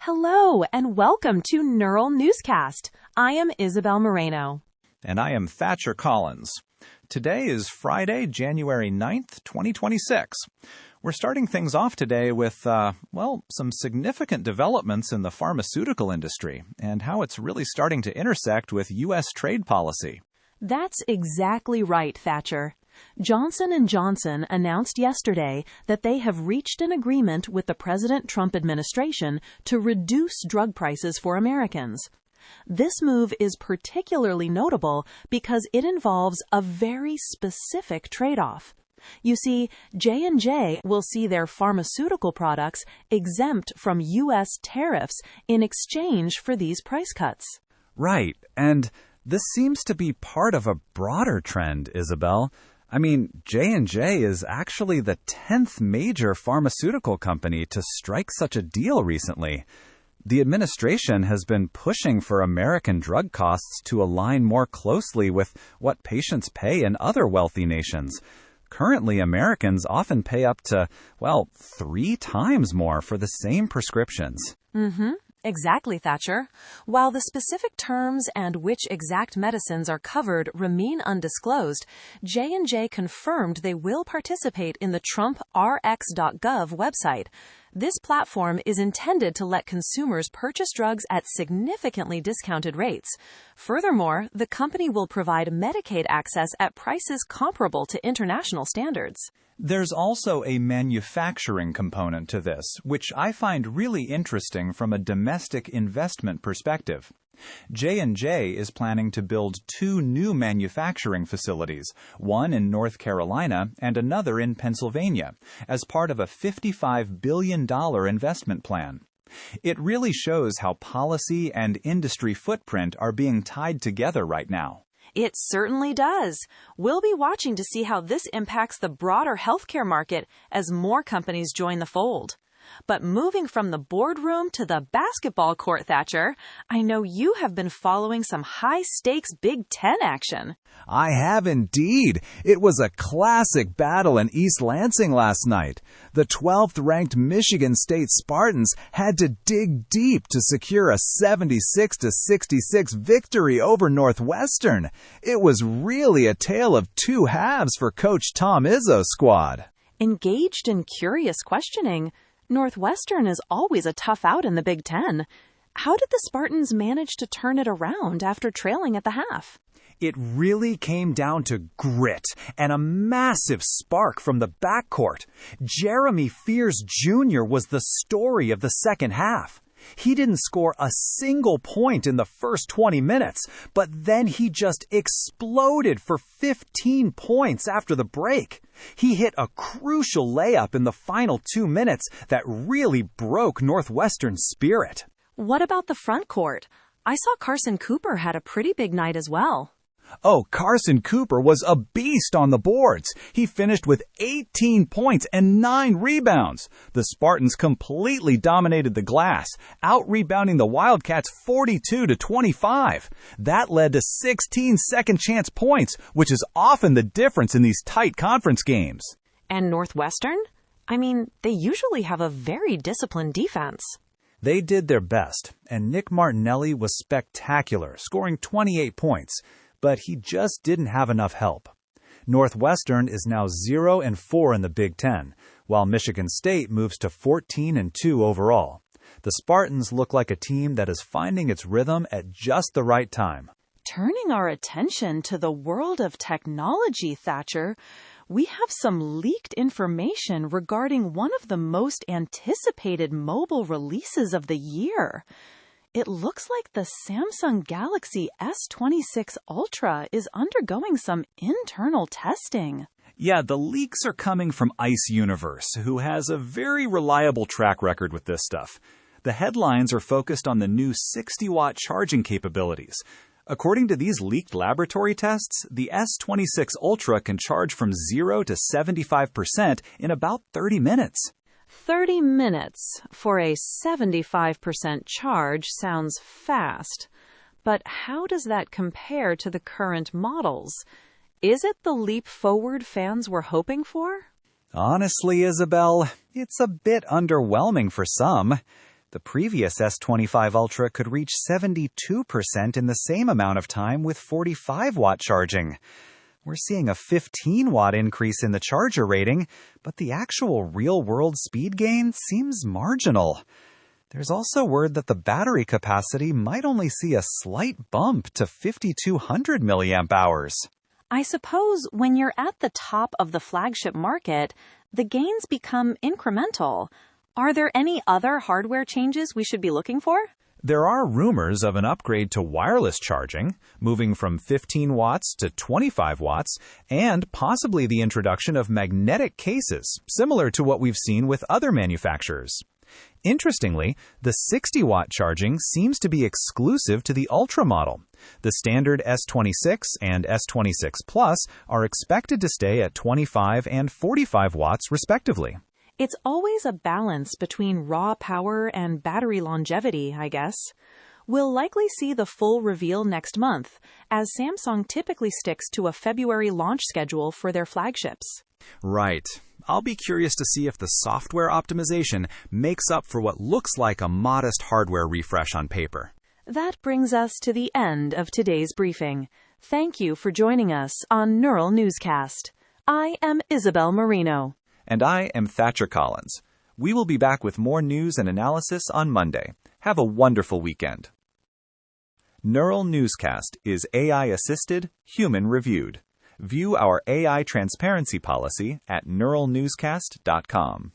Hello and welcome to Neural Newscast. I am Isabel Moreno. And I am Thatcher Collins. Today is Friday, January 9th, 2026. We're starting things off today with, some significant developments in the pharmaceutical industry and how it's really starting to intersect with U.S. trade policy. That's exactly right, Thatcher. Johnson & Johnson announced yesterday that they have reached an agreement with the President Trump administration to reduce drug prices for Americans. This move is particularly notable because it involves a very specific trade-off. You see, J&J will see their pharmaceutical products exempt from U.S. tariffs in exchange for these price cuts. Right, and this seems to be part of a broader trend, Isabel. I mean, J&J is actually the 10th major pharmaceutical company to strike such a deal recently. The administration has been pushing for American drug costs to align more closely with what patients pay in other wealthy nations. Currently, Americans often pay up to, 3 times more for the same prescriptions. Exactly, Thatcher. While the specific terms and which exact medicines are covered remain undisclosed, J&J confirmed they will participate in the TrumpRx.gov website. This platform is intended to let consumers purchase drugs at significantly discounted rates. Furthermore, the company will provide Medicaid access at prices comparable to international standards. There's also a manufacturing component to this, which I find really interesting from a domestic investment perspective. J&J is planning to build 2 new manufacturing facilities, one in North Carolina and another in Pennsylvania, as part of a $55 billion investment plan. It really shows how policy and industry footprint are being tied together right now. It certainly does. We'll be watching to see how this impacts the broader healthcare market as more companies join the fold. But moving from the boardroom to the basketball court, Thatcher, I know you have been following some high-stakes Big Ten action. I have indeed. It was a classic battle in East Lansing last night. The 12th-ranked Michigan State Spartans had to dig deep to secure a 76-66 victory over Northwestern. It was really a tale of 2 halves for Coach Tom Izzo's squad. Engaged in curious questioning, Northwestern is always a tough out in the Big Ten. How did the Spartans manage to turn it around after trailing at the half? It really came down to grit and a massive spark from the backcourt. Jeremy Fears Jr. was the story of the second half. He didn't score a single point in the first 20 minutes, but then he just exploded for 15 points after the break. He hit a crucial layup in the final 2 minutes that really broke Northwestern's spirit. What about the front court? I saw Carson Cooper had a pretty big night as well. Oh, Carson Cooper was a beast on the boards. He finished with 18 points and 9 rebounds. The Spartans completely dominated the glass, out-rebounding the Wildcats 42-25. That led to 16 second-chance points, which is often the difference in these tight conference games. And Northwestern? I mean, they usually have a very disciplined defense. They did their best, and Nick Martinelli was spectacular, scoring 28 points. But he just didn't have enough help. Northwestern is now 0-4 in the Big Ten, while Michigan State moves to 14-2 overall. The Spartans look like a team that is finding its rhythm at just the right time. Turning our attention to the world of technology, Thatcher, we have some leaked information regarding one of the most anticipated mobile releases of the year. It looks like the Samsung Galaxy S26 Ultra is undergoing some internal testing. Yeah, the leaks are coming from Ice Universe, who has a very reliable track record with this stuff. The headlines are focused on the new 60-watt charging capabilities. According to these leaked laboratory tests, the S26 Ultra can charge from 0 to 75% in about 30 minutes. 30 minutes for a 75% charge sounds fast, but how does that compare to the current models? Is it the leap forward fans were hoping for? Honestly, Isabel, it's a bit underwhelming for some. The previous S25 Ultra could reach 72% in the same amount of time with 45-watt charging. We're seeing a 15-watt increase in the charger rating, but the actual real-world speed gain seems marginal. There's also word that the battery capacity might only see a slight bump to 5,200 milliamp hours. I suppose when you're at the top of the flagship market, the gains become incremental. Are there any other hardware changes we should be looking for? There are rumors of an upgrade to wireless charging, moving from 15 watts to 25 watts, and possibly the introduction of magnetic cases, similar to what we've seen with other manufacturers. Interestingly, the 60-watt charging seems to be exclusive to the Ultra model. The standard S26 and S26 Plus are expected to stay at 25 and 45 watts respectively. It's always a balance between raw power and battery longevity, I guess. We'll likely see the full reveal next month, as Samsung typically sticks to a February launch schedule for their flagships. Right. I'll be curious to see if the software optimization makes up for what looks like a modest hardware refresh on paper. That brings us to the end of today's briefing. Thank you for joining us on Neural Newscast. I am Isabel Marino. And I am Thatcher Collins. We will be back with more news and analysis on Monday. Have a wonderful weekend. Neural Newscast is AI-assisted, human-reviewed. View our AI transparency policy at neuralnewscast.com.